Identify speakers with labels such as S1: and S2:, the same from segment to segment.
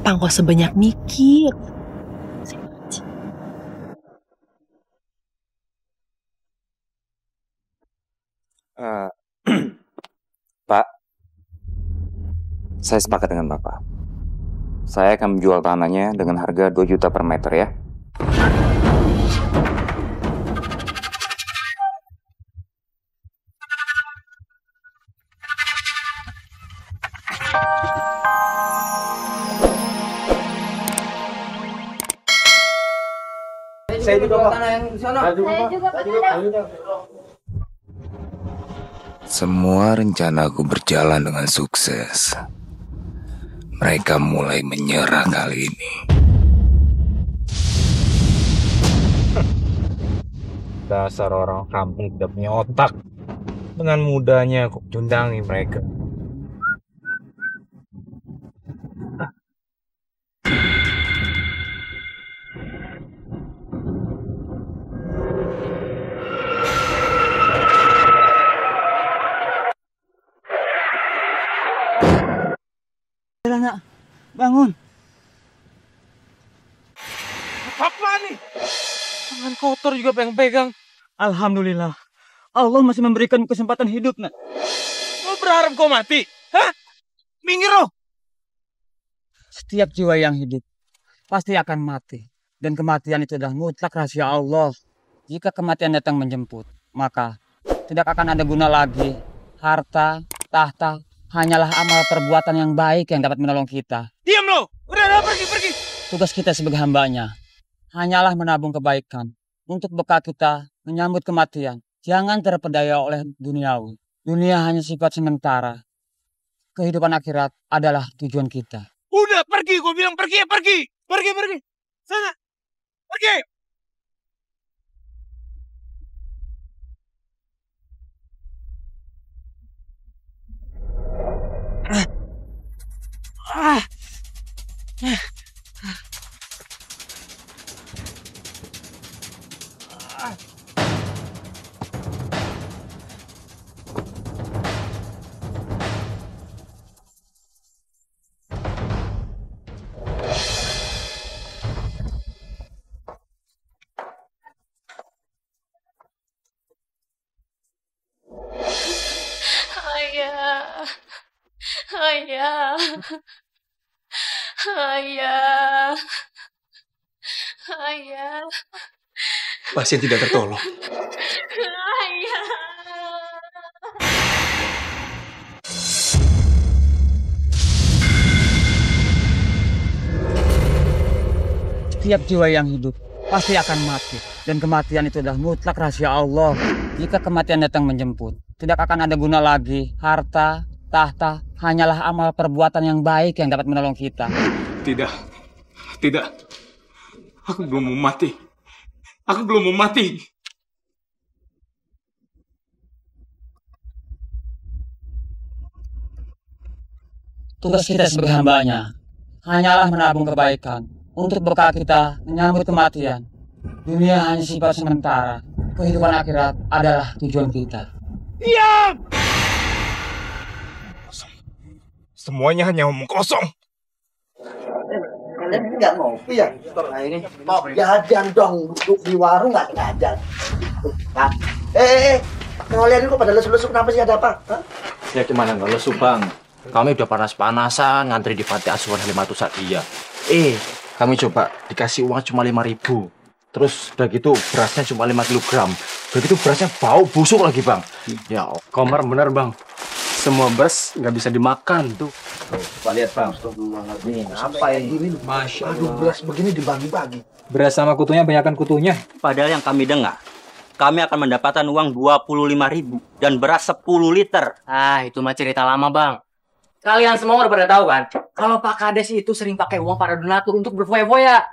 S1: Pang kok sebanyak mikir.
S2: Pak, saya sepakat dengan Bapak. Saya akan menjual tanahnya dengan harga 2 juta per meter ya.
S3: Saya juga Pak. Tanah yang di sana. Saya juga Pak.
S4: Semua rencanaku berjalan dengan sukses. Mereka mulai menyerah kali ini.
S5: Dasar orang kampung tidak punya otak. Dengan mudahnya aku cundangi mereka.
S3: Nak, bangun.
S5: Apa nih? Tangan kotor juga pegang-pegang.
S3: Alhamdulillah. Allah masih memberikan kesempatan hidup, Nak.
S5: Lo berharap kau mati? Hah? Minggir lo!
S3: Setiap jiwa yang hidup pasti akan mati. Dan kematian itu adalah mutlak rahasia Allah. Jika kematian datang menjemput, maka tidak akan ada guna lagi harta, tahta, hanyalah amal perbuatan yang baik yang dapat menolong kita.
S5: Diam lo! Udah, pergi!
S3: Tugas kita sebagai hambanya hanyalah menabung kebaikan untuk bekal kita menyambut kematian. Jangan terpedaya oleh duniawi. Dunia hanya sifat sementara. Kehidupan akhirat adalah tujuan kita.
S5: Udah, pergi! Gue bilang pergi! Pergi! Sana! Pergi!
S6: Ayah.
S7: Pasien tidak tertolong.
S6: Ayah.
S3: Setiap jiwa yang hidup pasti akan mati. Dan kematian itu adalah mutlak rahasia Allah. Jika kematian datang menjemput, tidak akan ada guna lagi harta, tahta, hanyalah amal perbuatan yang baik yang dapat menolong kita.
S7: Tidak. Aku belum mau mati.
S3: Tugas kita sebagai hambanya hanyalah menabung kebaikan untuk bekal kita menyambut kematian. Dunia hanya sifat sementara. Kehidupan akhirat adalah tujuan kita.
S5: Diam! Semuanya hanya omong kosong.
S8: Kalian nggak ngopi ya? Nah ini, jajan dong, duduk di warung nggak ngajar. Kalian kok pada lesu-lesu kenapa sih, ada apa? Hah?
S9: Ya gimana nggak lesu bang? Kami udah panas-panasan ngantri di panti asuhan Halimatu Sa'diyah. Kami coba dikasih uang cuma 5.000. Terus udah gitu berasnya cuma 5 kilogram. Udah gitu berasnya bau busuk lagi bang. Ya
S7: Komar bener bang. Semua beras nggak bisa dimakan tuh.
S9: coba lihat bang.
S8: Nih, apa yang gini?
S7: Masya Allah.
S8: Aduh, beras begini dibagi-bagi.
S7: Beras sama kutunya banyakkan kutunya.
S10: Padahal yang kami dengar, kami akan mendapatkan uang 25.000 dan beras 10 liter.
S11: Ah, itu mah cerita lama, Bang. Kalian semua udah pada tahu kan? Kalau Pak Kades itu sering pakai uang para donatur untuk berfoya-foya.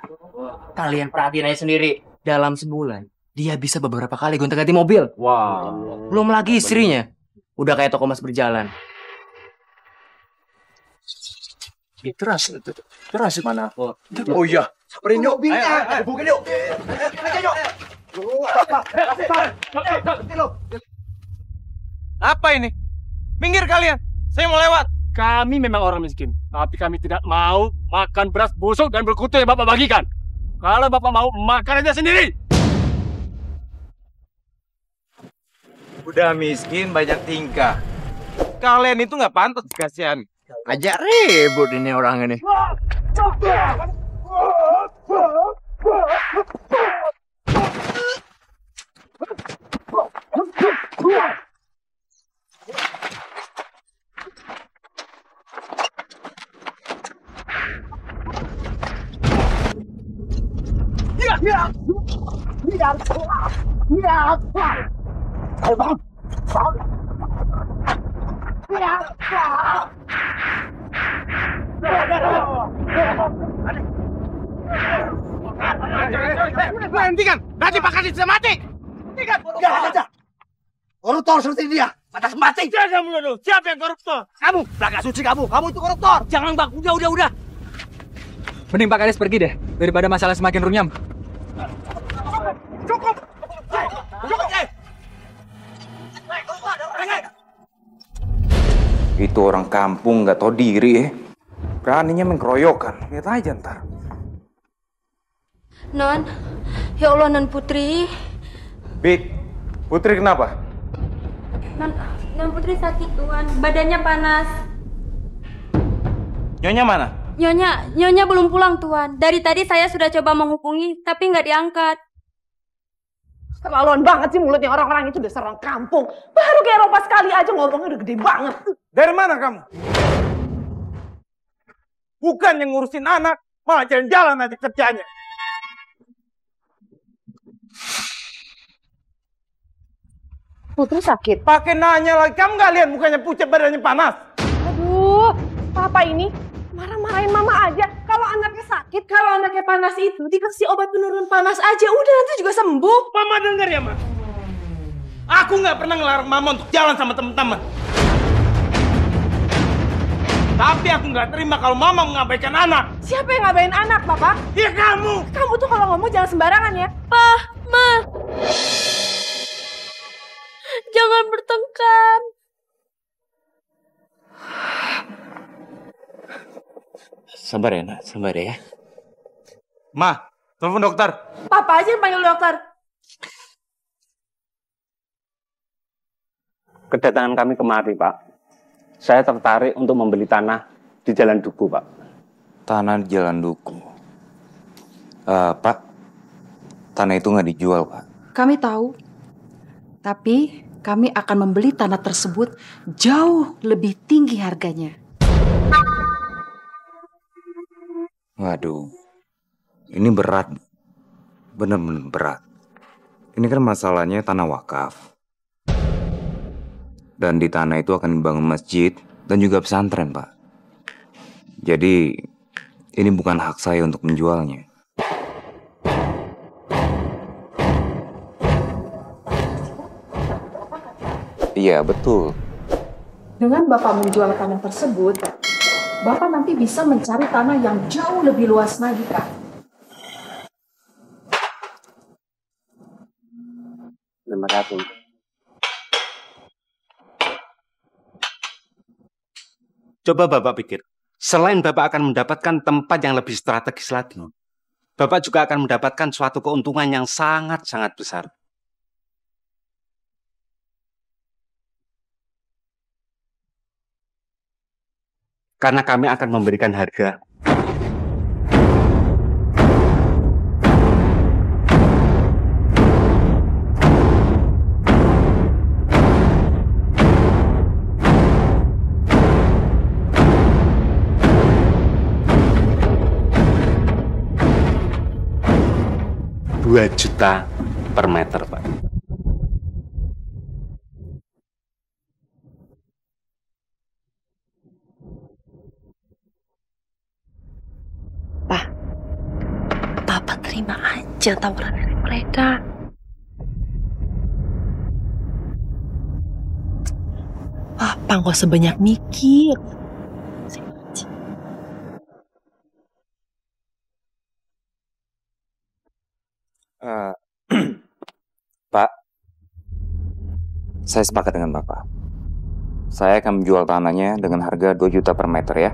S11: Kalian perhatiin aja sendiri. Dalam sebulan, dia bisa beberapa kali gonta-ganti mobil.
S9: Wow.
S11: Belum lagi istrinya. Udah kayak toko emas berjalan.
S7: Teras mana? Oh iya.
S8: Sabarin yuk, bingung. Bukin yuk.
S5: Apa ini? Minggir kalian. Saya mau lewat.
S7: Kami memang orang miskin, tapi kami tidak mau makan beras busuk dan berkutu yang Bapak bagikan. Kalau Bapak mau, makan aja sendiri.
S5: Udah miskin banyak tingkah. Kalian itu nggak pantas kasihan.
S9: Ajak ribut ini orang ini.
S7: Hentikan! Nanti Pak Kadis bisa mati! Hentikan!
S8: Jangan! Koruptor seperti dia, pantas mati!
S7: Jangan dulu! Siapa yang koruptor?
S8: Kamu! Laga suci kamu! Kamu itu koruptor!
S11: Jangan bang, udah.
S12: Mending Pak Kades pergi deh, daripada masalah semakin runyam.
S7: Cukup!
S2: Itu orang kampung nggak tahu diri ya. Beraninya mengkeroyokan. Lihat aja ntar.
S6: Non, ya Allah Non Putri.
S2: Bi, Putri kenapa?
S6: Non Putri sakit Tuan, badannya panas.
S5: Nyonya mana?
S6: Nyonya belum pulang Tuan. Dari tadi saya sudah coba menghubungi, tapi nggak diangkat.
S1: Keterlaluan banget sih mulutnya orang-orang itu, dasar orang kampung. Baru ke Eropa sekali aja ngomongnya udah gede banget.
S5: Dari mana kamu? Bukan yang ngurusin anak, malah jalan-jalan aja kerjanya.
S1: Putri sakit.
S5: Pakai nanya lagi, kamu nggak lihat mukanya pucat, badannya panas?
S1: Aduh, papa ini marah-marahin mama aja. Kalau anaknya sakit, kalau anaknya panas itu dikasih obat penurun panas aja. Udah nanti juga sembuh.
S5: Mama dengar ya, Ma? Aku nggak pernah ngelarang Mama untuk jalan sama teman-teman. Tapi aku nggak terima kalau Mama mengabaikan anak.
S1: Siapa yang ngabain anak, Papa?
S5: Ya kamu.
S1: Kamu tuh kalau ngomong jangan sembarangan ya.
S6: Pa, Ma. Jangan bertengkar.
S9: Sabar ya, Nak. Sabar ya.
S5: Ma, telepon dokter.
S1: Papa aja yang panggil dokter.
S13: Kedatangan kami kemari, Pak. Saya tertarik untuk membeli tanah di Jalan Duku, Pak.
S2: Tanah di Jalan Duku. Pak, tanah itu nggak dijual, Pak.
S14: Kami tahu, tapi kami akan membeli tanah tersebut jauh lebih tinggi harganya.
S2: Waduh, ini berat. Bener-bener berat. Ini kan masalahnya tanah wakaf. Dan di tanah itu akan dibangun masjid dan juga pesantren, Pak. Jadi, ini bukan hak saya untuk menjualnya. Iya, betul.
S14: Dengan Bapak menjual tanah tersebut, Bapak nanti bisa mencari tanah yang jauh lebih luas lagi, Kak.
S13: Terima kasih.
S15: Coba Bapak pikir, selain Bapak akan mendapatkan tempat yang lebih strategis lagi, Bapak juga akan mendapatkan suatu keuntungan yang sangat-sangat besar. Karena kami akan memberikan harga. Rp2 juta per meter, Pak.
S1: Papa terima aja tawaran dari mereka. Papa nggak usah banyak mikir.
S2: Pak, saya sepakat dengan Bapak. Saya akan menjual tanahnya dengan harga 2 juta per meter ya.